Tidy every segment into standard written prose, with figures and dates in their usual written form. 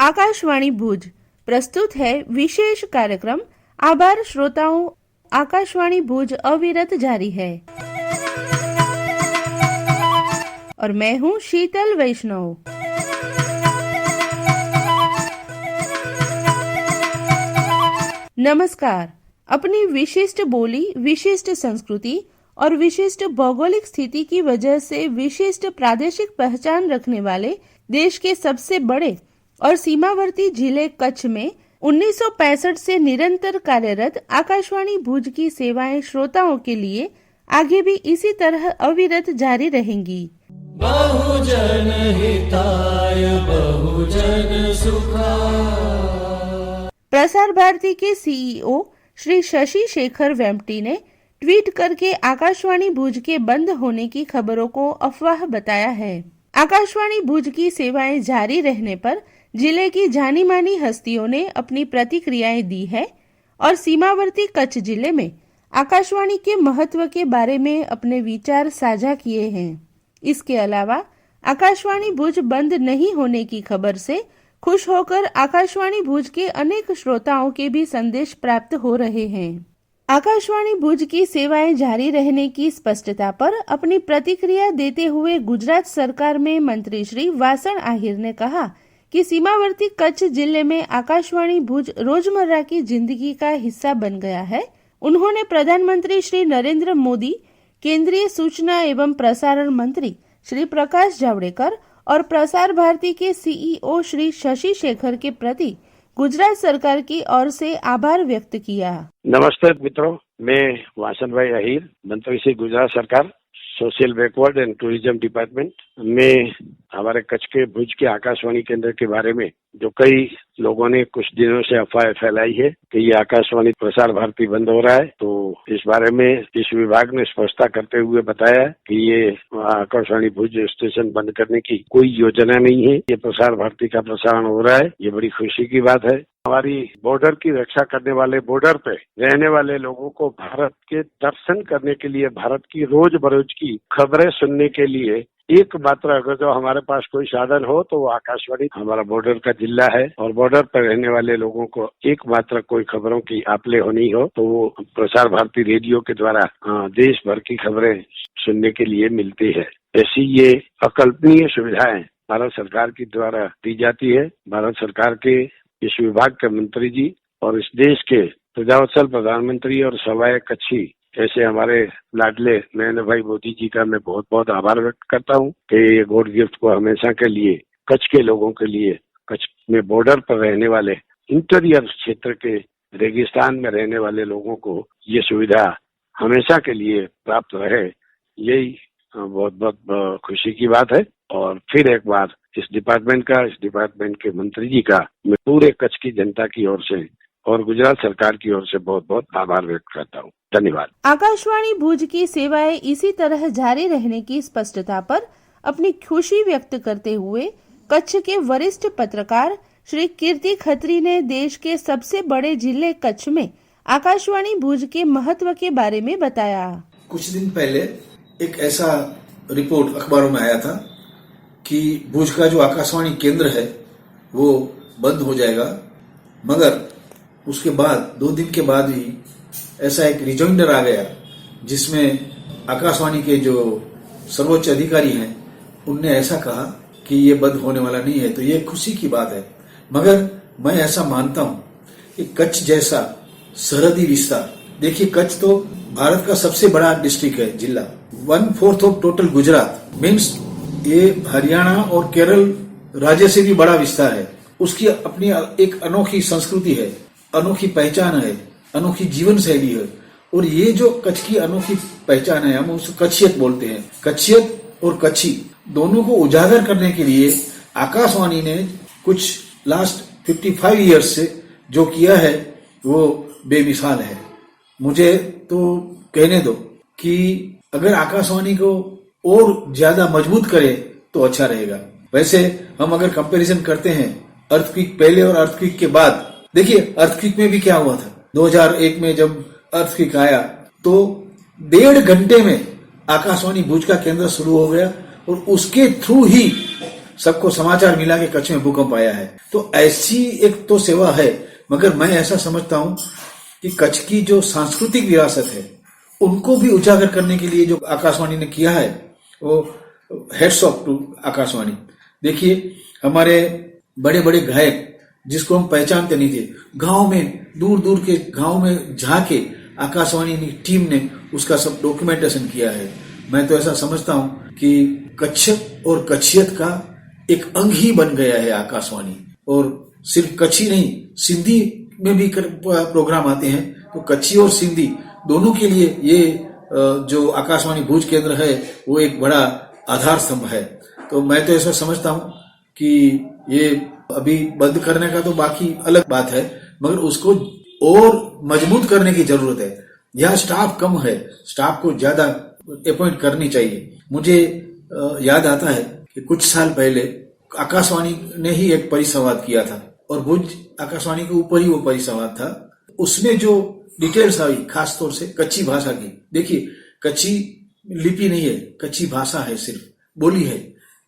आकाशवाणी भुज प्रस्तुत है विशेष कार्यक्रम आभार श्रोताओं। आकाशवाणी भुज अविरत जारी है और मैं हूँ शीतल वैष्णव। नमस्कार। अपनी विशिष्ट बोली, विशिष्ट संस्कृति और विशिष्ट भौगोलिक स्थिति की वजह से विशिष्ट प्रादेशिक पहचान रखने वाले देश के सबसे बड़े और सीमावर्ती जिले कच्छ में 1965 से निरंतर कार्यरत आकाशवाणी भुज की सेवाएं श्रोताओं के लिए आगे भी इसी तरह अविरत जारी रहेंगी। बहुजन हिताय बहुजन सुखाय। प्रसार भारती के सीईओ श्री शशि शेखर वेम्पटी ने ट्वीट करके आकाशवाणी भुज के बंद होने की खबरों को अफवाह बताया है। आकाशवाणी भुज की सेवाएं जारी रहने पर जिले की जानी मानी हस्तियों ने अपनी प्रतिक्रियाएं दी है और सीमावर्ती कच्छ जिले में आकाशवाणी के महत्व के बारे में अपने विचार साझा किए हैं। इसके अलावा आकाशवाणी भुज बंद नहीं होने की खबर से खुश होकर आकाशवाणी भुज के अनेक श्रोताओं के भी संदेश प्राप्त हो रहे हैं। आकाशवाणी भुज की सेवाएं जारी रहने की स्पष्टता पर अपनी प्रतिक्रिया देते हुए गुजरात सरकार में मंत्री श्री वासण आहिर ने कहा कि सीमावर्ती कच्छ जिले में आकाशवाणी भुज रोजमर्रा की जिंदगी का हिस्सा बन गया है। उन्होंने प्रधानमंत्री श्री नरेंद्र मोदी, केंद्रीय सूचना एवं प्रसारण मंत्री श्री प्रकाश जावड़ेकर और प्रसार भारती के सीईओ श्री शशि शेखर के प्रति गुजरात सरकार की ओर से आभार व्यक्त किया। नमस्ते मित्रों, मैं वासन भाई अहिर, मंत्री श्री गुजरात सरकार, social backward and tourism department में हमारे कच्छ के भुज के आकाशवाणी केंद्र के बारे में जो कई लोगों ने कुछ दिनों से अफवाह फैलाई है कि ये आकाशवाणी प्रसार भारती बंद हो रहा है, तो इस बारे में इस विभाग ने स्पष्टता करते हुए बताया कि ये आकाशवाणी भुज स्टेशन बंद करने की कोई योजना नहीं है। ये प्रसार भारती का प्रसारण हो रहा है, ये बड़ी खुशी की बात है। हमारी बॉर्डर की रक्षा करने वाले, बॉर्डर पे रहने वाले लोगों को भारत के दर्शन करने के लिए, भारत की रोज बरोज की खबरें सुनने के लिए एकमात्र अगर जो हमारे पास कोई साधन हो तो वो आकाशवाणी, हमारा बॉर्डर का जिला है और बॉर्डर पर रहने वाले लोगों को एकमात्र कोई खबरों की आपले होनी हो तो वो प्रसार भारती रेडियो के द्वारा देश भर की खबरें सुनने के लिए मिलती है। ऐसी ये अकल्पनीय सुविधाएं भारत सरकार की द्वारा दी जाती है। भारत सरकार के इस विभाग के मंत्री जी और इस देश के प्रजावत्सल प्रधानमंत्री और सवाए कच्छी ऐसे हमारे लाडले नरेंद्र भाई मोदी जी का मैं बहुत बहुत आभार व्यक्त करता हूँ कि ये गॉड गिफ्ट को हमेशा के लिए कच्छ के लोगों के लिए, कच्छ में बॉर्डर पर रहने वाले, इंटीरियर क्षेत्र के रेगिस्तान में रहने वाले लोगों को ये सुविधा हमेशा के लिए प्राप्त रहे, यही बहुत बहुत खुशी की बात है। और फिर एक बार इस डिपार्टमेंट के मंत्री जी का मैं पूरे कच्छ की जनता की ओर से और गुजरात सरकार की ओर से बहुत बहुत आभार व्यक्त करता हूँ। धन्यवाद। आकाशवाणी भुज की सेवाएं इसी तरह जारी रहने की स्पष्टता पर अपनी खुशी व्यक्त करते हुए कच्छ के वरिष्ठ पत्रकार श्री कीर्ति खत्री ने देश के सबसे बड़े जिले कच्छ में आकाशवाणी भुज के महत्व के बारे में बताया। कुछ दिन पहले एक ऐसा रिपोर्ट अखबारों में आया था कि भुज का जो आकाशवाणी केंद्र है वो बंद हो जाएगा, मगर उसके बाद 2 दिन के बाद ही ऐसा एक रिजाइंडर आ गया जिसमें आकाशवाणी के जो सर्वोच्च अधिकारी हैं उनने ऐसा कहा कि ये बंद होने वाला नहीं है। तो ये खुशी की बात है, मगर मैं ऐसा मानता हूं कि कच्छ जैसा सरहदी विस्तार, देखिए कच्छ तो भारत का सबसे बड़ा डिस्ट्रिक्ट है, जिला 1/4 ऑफ टोटल गुजरात, मीन्स ये हरियाणा और केरल राज्य से भी बड़ा विस्तार है। उसकी अपनी एक अनोखी संस्कृति है, अनोखी पहचान है, अनोखी जीवन शैली है। और ये जो कच्छ की अनोखी पहचान है, हम उसको कच्छियत बोलते हैं। कच्छियत और कच्छी दोनों को उजागर करने के लिए आकाशवाणी ने कुछ लास्ट 55 ईयर्स से जो किया है वो बेमिसाल है। मुझे तो कहने दो कि अगर आकाशवाणी को और ज्यादा मजबूत करे तो अच्छा रहेगा। वैसे हम अगर कंपैरिजन करते हैं अर्थक्वेक पहले और अर्थक्वेक के बाद, देखिए अर्थक्वेक में भी क्या हुआ था। 2001 में जब अर्थक्वेक आया तो 1.5 घंटे में आकाशवाणी भुज का केंद्र शुरू हो गया और उसके थ्रू ही सबको समाचार मिला कि कच्छ में भूकंप आया है। तो ऐसी एक तो सेवा है, मगर मैं ऐसा समझता हूं कि कच्छ की जो सांस्कृतिक विरासत है उनको भी उजागर करने के लिए जो आकाशवाणी ने किया है, वो हेड्स ऑफ टू आकाशवाणी। देखिए, हमारे बड़े बड़े गायक जिसको हम पहचानते नहीं थे, गांव में, दूर दूर के गांव में जाके आकाशवाणी टीम ने उसका सब डॉक्यूमेंटेशन किया है। मैं तो ऐसा समझता हूं कि कच्छ और कच्छियत का एक अंग ही बन गया है आकाशवाणी। और सिर्फ कच्छी नहीं, सिंधी में भी प्रोग्राम आते हैं, तो कच्छी और सिंधी दोनों के लिए ये जो आकाशवाणी भुज केंद्र है वो एक बड़ा आधार स्तंभ है। तो मैं तो ऐसा समझता हूं कि ये अभी बंद करने का तो बाकी अलग बात है, मगर उसको और मजबूत करने की जरूरत है। यहाँ स्टाफ कम है, स्टाफ को ज्यादा अपॉइंट करनी चाहिए। मुझे याद आता है कि कुछ साल पहले आकाशवाणी ने ही एक परिसंवाद किया था और भुज आकाशवाणी के ऊपर ही वो परिसंवाद था। उसमें जो डिटेल्स आई, खास तौर से कच्ची भाषा की, देखिए कच्ची लिपि नहीं है, कच्ची भाषा है, सिर्फ बोली है,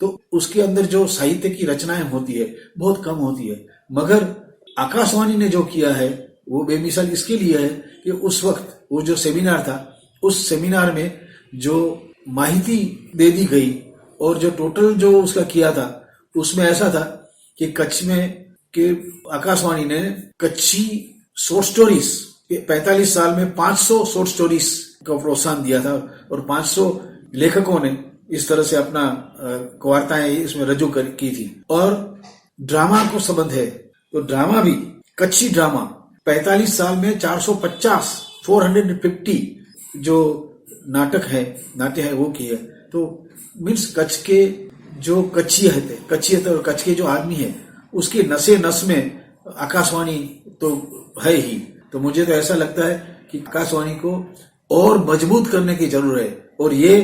तो उसके अंदर जो साहित्य की रचनाएं होती है बहुत कम होती है। मगर आकाशवाणी ने जो किया है वो बेमिसाल इसके लिए है कि उस वक्त वो जो सेमिनार था, उस सेमिनार में जो माहिती दे दी गई और जो टोटल जो उसका किया था, उसमें ऐसा था कि कच्छ में के आकाशवाणी ने कच्ची शॉर्ट स्टोरीज 45 साल में 500 शॉर्ट स्टोरीज को प्रोत्साहन दिया था और 500 लेखकों ने इस तरह से अपना वार्ताएं इसमें रजू की थी। और ड्रामा को संबंध है तो ड्रामा भी, कच्ची ड्रामा 45 साल में 450 जो नाट्य है वो किए। तो मीन्स कच्छ के जो कच्छियत और कच्छ के जो आदमी है उसके नसे नस में आकाशवाणी तो है ही। तो मुझे तो ऐसा लगता है कि आकाशवाणी को और मजबूत करने की जरूरत है और ये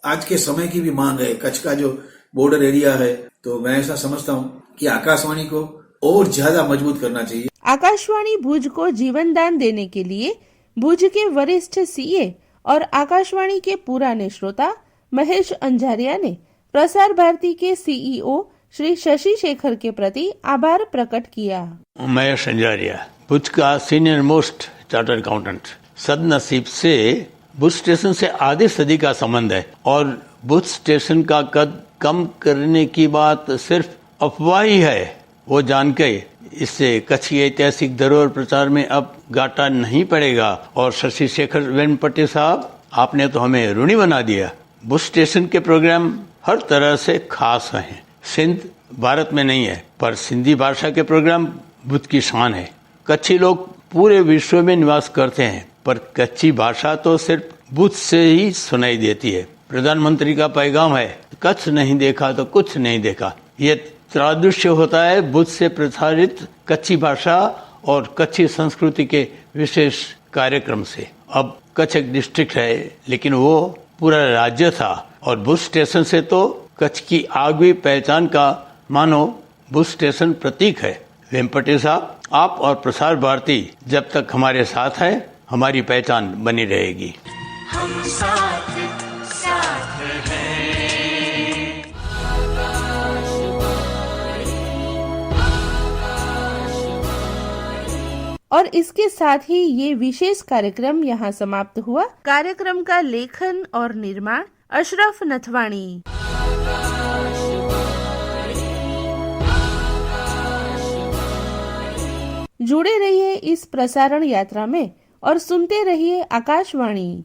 आज के समय की भी मांग है। कच्छ का जो बॉर्डर एरिया है, तो मैं ऐसा समझता हूँ कि आकाशवाणी को और ज्यादा मजबूत करना चाहिए। आकाशवाणी भुज को जीवन दान देने के लिए भुज के वरिष्ठ सीए और आकाशवाणी के पुराने श्रोता महेश अंजारिया ने प्रसार भारती के सीईओ श्री शशि शेखर के प्रति आभार प्रकट किया। महेश अंजारिया, भुज का सीनियर मोस्ट चार्टर्ड अकाउंटेंट। सदनसीब से भुज स्टेशन से आधी सदी का संबंध है और भुज स्टेशन का कद कम करने की बात सिर्फ अफवाह ही है। वो जान के इससे कच्छ की ऐतिहासिक धरोहर प्रचार में अब घाटा नहीं पड़ेगा। और शशि शेखर वेम्पटि साहब, आपने तो हमें ऋणी बना दिया। भुज स्टेशन के प्रोग्राम हर तरह से खास हैं। सिंध भारत में नहीं है, पर सिंधी भाषा के प्रोग्राम भुज की शान है। कच्छी लोग पूरे विश्व में निवास करते हैं, पर कच्ची भाषा तो सिर्फ भुज से ही सुनाई देती है। प्रधानमंत्री का पैगाम है, कच्छ नहीं देखा तो कुछ नहीं देखा। ये सादृश्य होता है भुज से प्रसारित कच्ची भाषा और कच्ची संस्कृति के विशेष कार्यक्रम से। अब कच्छ एक डिस्ट्रिक्ट है, लेकिन वो पूरा राज्य था और भुज स्टेशन से तो कच्छ की आगवी पहचान का मानो भुज स्टेशन प्रतीक है। वेम्पटि साहब, आप और प्रसार भारती जब तक हमारे साथ है, हमारी पहचान बनी रहेगी। हम साथ साथ हैं। और इसके साथ ही ये विशेष कार्यक्रम यहाँ समाप्त हुआ। कार्यक्रम का लेखन और निर्माण अशरफ नथवाणी। जुड़े रहिए इस प्रसारण यात्रा में और सुनते रहिए आकाशवाणी।